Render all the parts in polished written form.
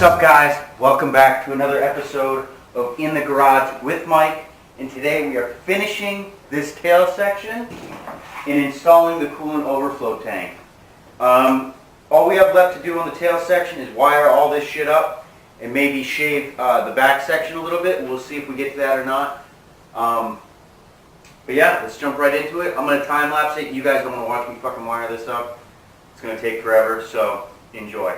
up, guys? Welcome back to another episode of In the Garage with Mike, and today we are finishing this tail section and installing the coolant overflow tank. All we have left to do on the tail section is wire all this shit up and maybe shave the back section a little bit. We'll see if we get to that or not. But yeah, let's jump right into it. I'm going to time lapse it. You guys don't want to watch me fucking wire this up. It's going to take forever, so enjoy.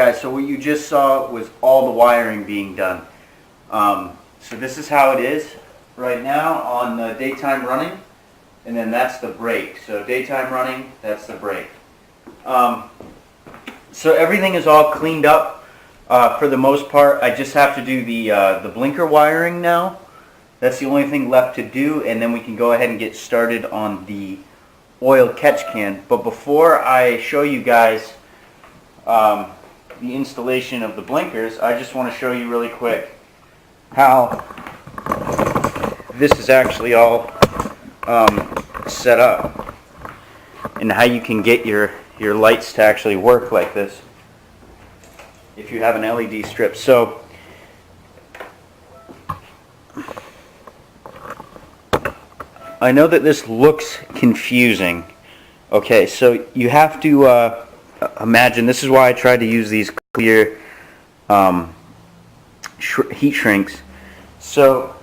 guys, so what you just saw was all the wiring being done. So this is how it is right now on the daytime running, and then that's the brake. So daytime running, that's the brake. So everything is all cleaned up for the most part. I just have to do the blinker wiring now. That's the only thing left to do, and then we can go ahead and get started on the oil catch can. But before I show you guys the installation of the blinkers, I just want to show you really quick how this is actually all set up and how you can get your lights to actually work like this if you have an LED strip. So I know that this looks confusing. Okay, so you have to imagine, this is why I tried to use these clear heat shrinks. So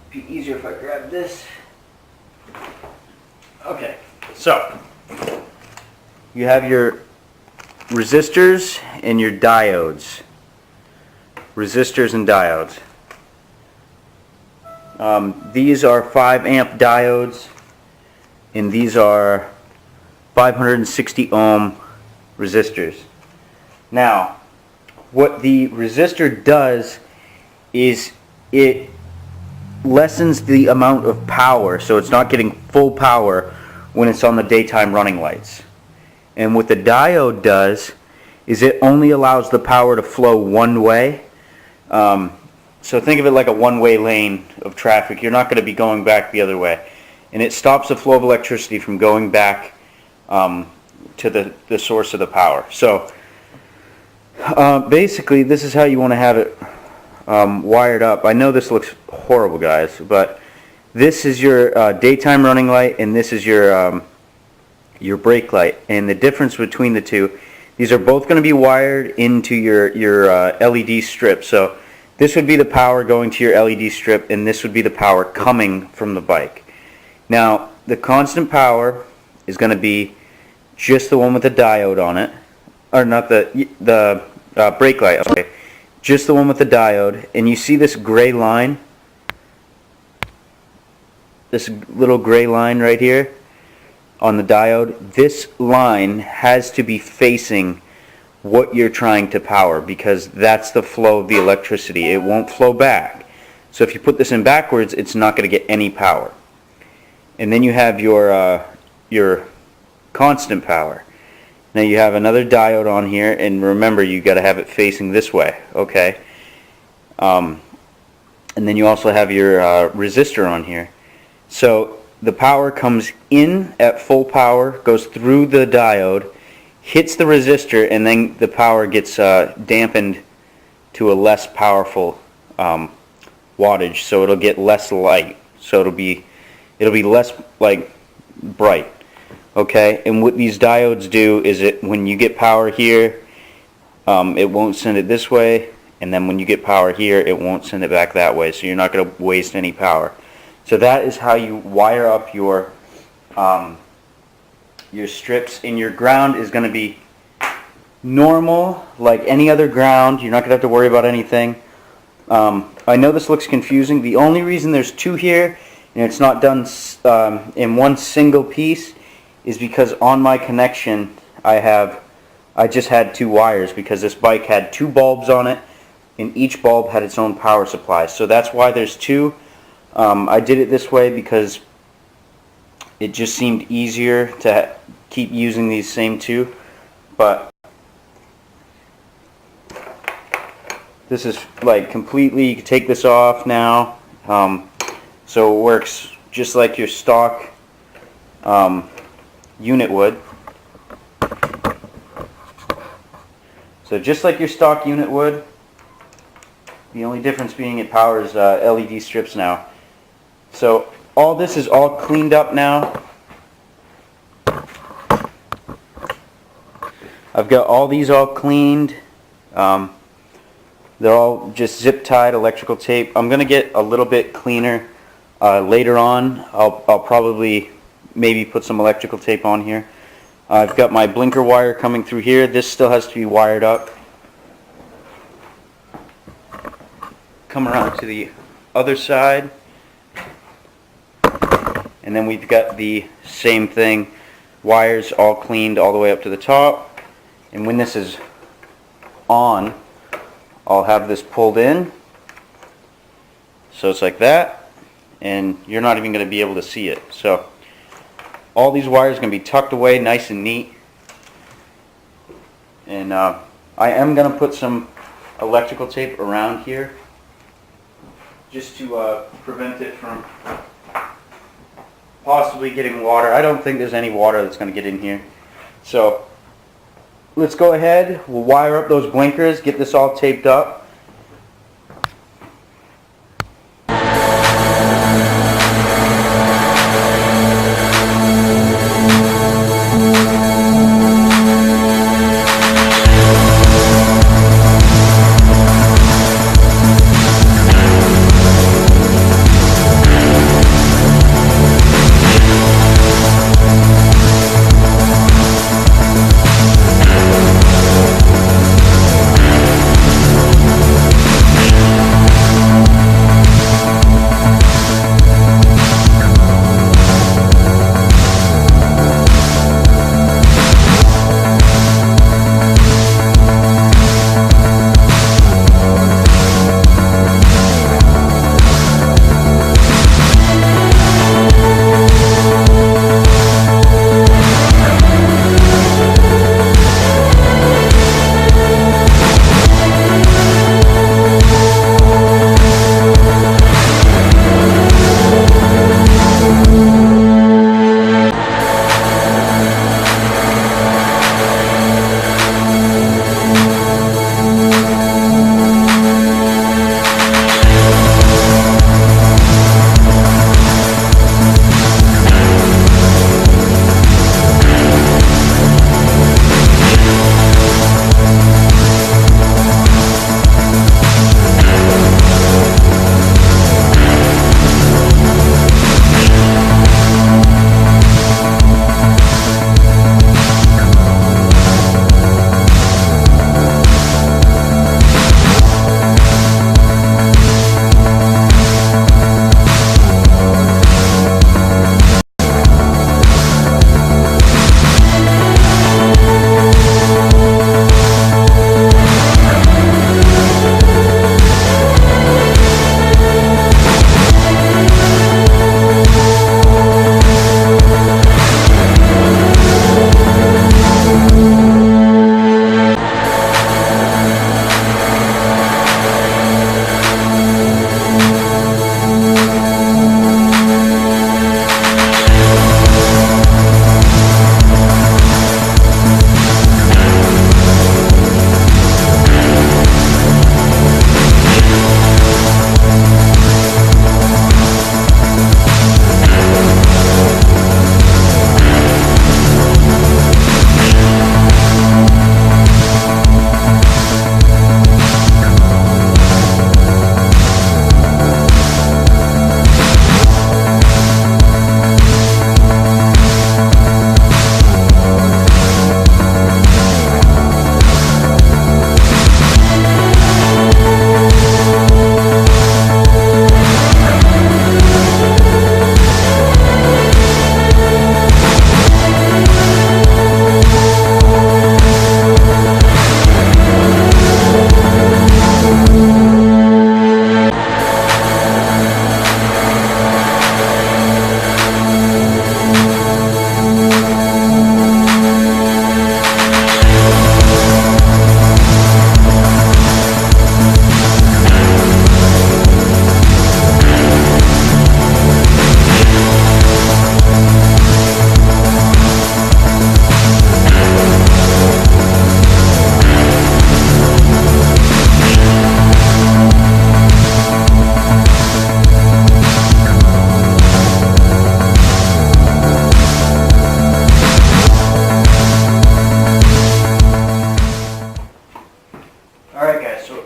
it'd be easier if I grab this. Okay, so you have your resistors and your diodes. Resistors and diodes. These are 5 amp diodes, and these are 560 ohm resistors. Now, what the resistor does is it lessens the amount of power, so it's not getting full power when it's on the daytime running lights. And what the diode does is it only allows the power to flow one way. So think of it like a one-way lane of traffic. You're not going to be going back the other way. And it stops the flow of electricity from going back to the source of the power. So basically this is how you want to have it wired up. I know this looks horrible, guys, but this is your daytime running light, and this is your brake light. And the difference between the two, these are both going to be wired into your LED strip. So this would be the power going to your LED strip, and this would be the power coming from the bike. Now, the constant power is going to be just the one with the diode on it, or not the brake light. Okay, just the one with the diode. And you see this gray line, this little gray line right here on the diode. This line has to be facing what you're trying to power, because that's the flow of the electricity. It won't flow back. So if you put this in backwards, it's not going to get any power. And then you have your constant power. Now you have another diode on here, and remember, you got to have it facing this way, okay? And then you also have your resistor on here. So the power comes in at full power, goes through the diode, hits the resistor, and then the power gets dampened to a less powerful wattage, so it'll get less light. So it'll be less like bright. Okay, and what these diodes do is when you get power here, it won't send it this way, and then when you get power here, it won't send it back that way. So you're not going to waste any power. So that is how you wire up your strips. And your ground is going to be normal, like any other ground. You're not going to have to worry about anything. I know this looks confusing. The only reason there's 2 here and it's not done in one single piece is because on my connection I just had 2 wires, because this bike had 2 bulbs on it, and each bulb had its own power supply. So that's why there's 2. I did it this way because it just seemed easier to keep using these same 2. But this is like completely, you can take this off now. So it works just like your stock unit would. So just like your stock unit would, the only difference being it powers LED strips now. So all this is all cleaned up now. I've got all these all cleaned. They're all just zip tied electrical tape. I'm going to get a little bit cleaner later on. I'll probably maybe put some electrical tape on here. I've got my blinker wire coming through here. This still has to be wired up. Come around to the other side. And then we've got the same thing. Wires all cleaned all the way up to the top. And when this is on, I'll have this pulled in. So it's like that. And you're not even going to be able to see it. So all these wires are going to be tucked away nice and neat. And I am going to put some electrical tape around here just to prevent it from possibly getting water. I don't think there's any water that's going to get in here. So let's go ahead. We'll wire up those blinkers, get this all taped up.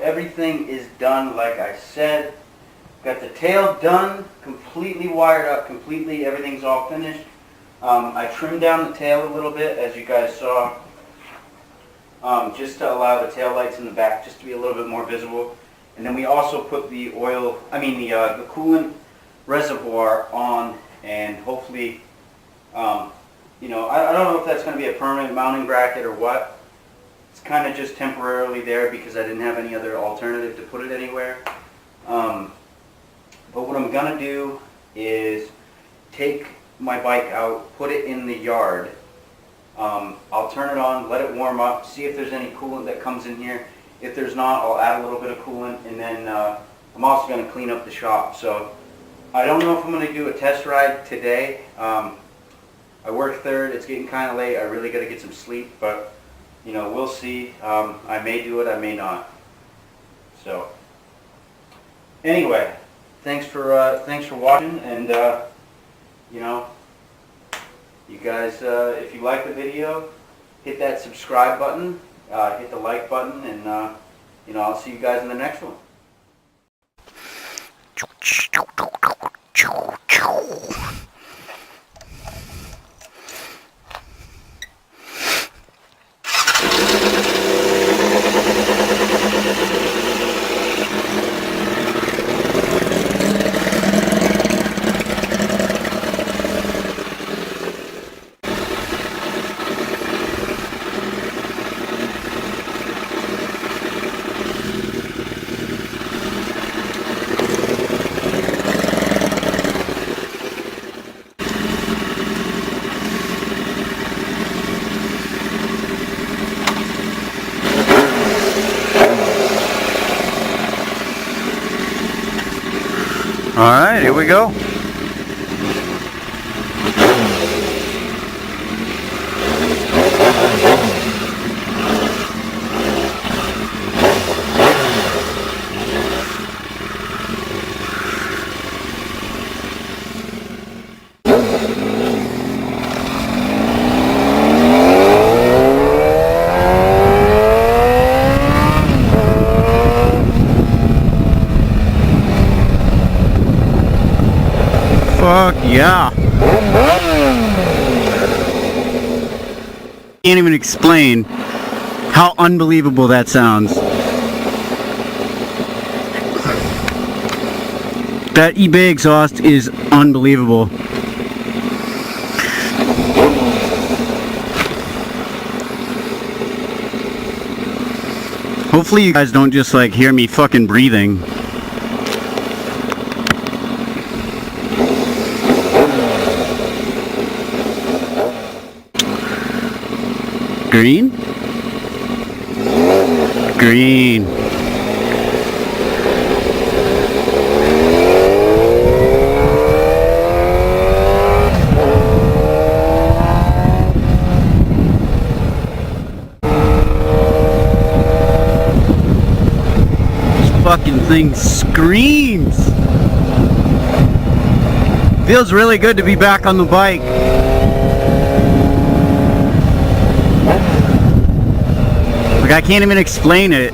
everything is done like I said. Got the tail done, completely wired up, everything's all finished. I trimmed down the tail a little bit, as you guys saw, just to allow the tail lights in the back just to be a little bit more visible. And then we also put the the coolant reservoir on, and hopefully, you know, I don't know if that's going to be a permanent mounting bracket or what. It's kind of just temporarily there because I didn't have any other alternative to put it anywhere. But what I'm going to do is take my bike out, put it in the yard. I'll turn it on, let it warm up, see if there's any coolant that comes in here. If there's not, I'll add a little bit of coolant, and then I'm also going to clean up the shop. So I don't know if I'm going to do a test ride today. I work third, it's getting kind of late, I really got to get some sleep, but you know, we'll see. I may do it, I may not. So anyway, thanks for watching, and you know, you guys, if you like the video, hit that subscribe button, hit the like button, and you know, I'll see you guys in the next one. Alright, here we go. Fuck yeah. Can't even explain how unbelievable that sounds. That eBay exhaust is unbelievable. Hopefully you guys don't just like hear me fucking breathing. Green? Green. This fucking thing screams. Feels really good to be back on the bike. I can't even explain it.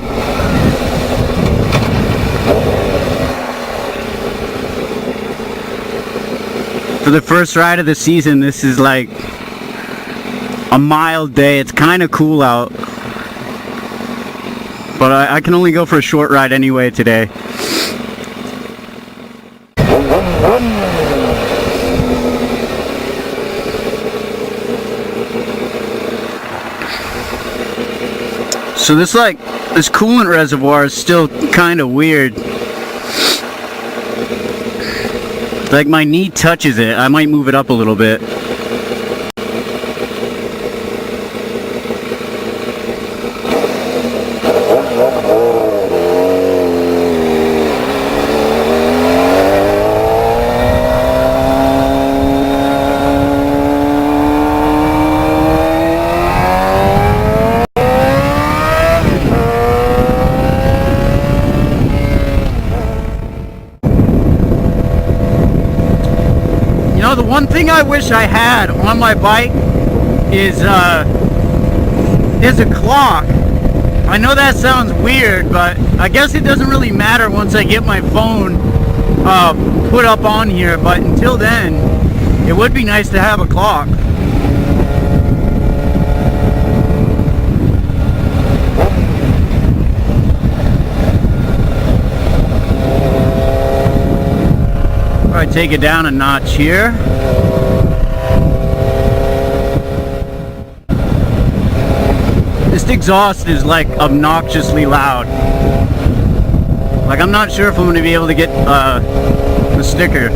For the first ride of the season, this is like a mild day. It's kind of cool out. But I can only go for a short ride anyway today. So this coolant reservoir is still kind of weird. Like my knee touches it. I might move it up a little bit. The one thing I wish I had on my bike is a clock. I know that sounds weird, but I guess it doesn't really matter once I get my phone put up on here. But until then, It would be nice to have a clock. Alright, take it down a notch here. This exhaust is like obnoxiously loud. Like, I'm not sure if I'm going to be able to get the sticker.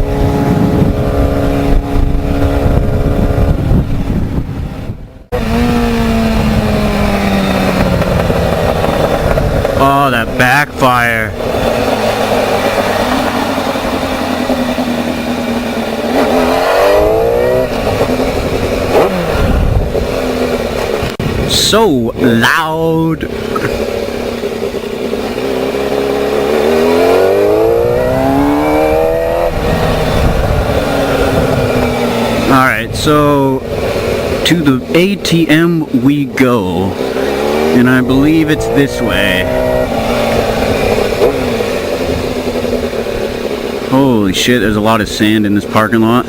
Oh, that backfire. So loud. Alright, so to the ATM we go, and I believe it's this way. Holy shit, there's a lot of sand in this parking lot.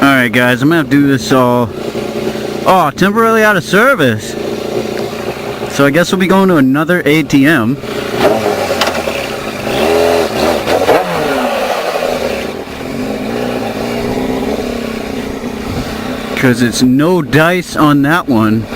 Alright guys, I'm gonna have to do this all... Oh, temporarily out of service. So I guess we'll be going to another ATM. Because it's no dice on that one.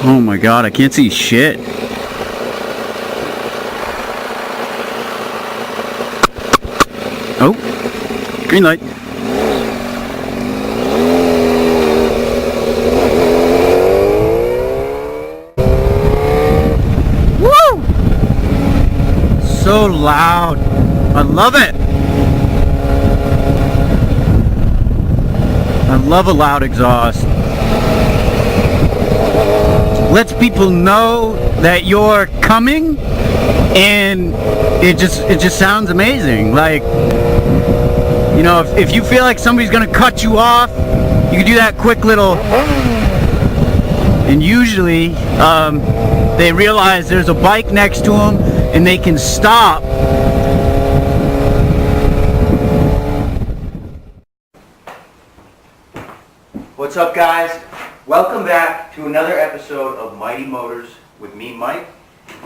Oh my god, I can't see shit. Oh, green light. Woo! So loud. I love it. I love a loud exhaust. Lets people know that you're coming, and it just sounds amazing. Like, you know, if you feel like somebody's gonna cut you off, you can do that quick little, and usually they realize there's a bike next to them and they can stop. What's up, guys? Welcome back to another episode of Mighty Motors with me, Mike.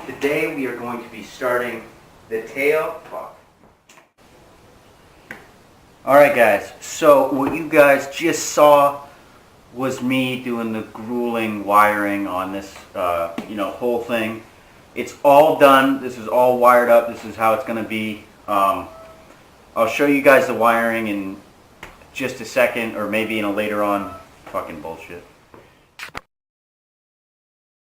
Today we are going to be starting the tail. Alright guys, so what you guys just saw was me doing the grueling wiring on this whole thing. It's all done. This is all wired up. This is how it's going to be. I'll show you guys the wiring in just a second, or maybe in a later on. Fucking bullshit.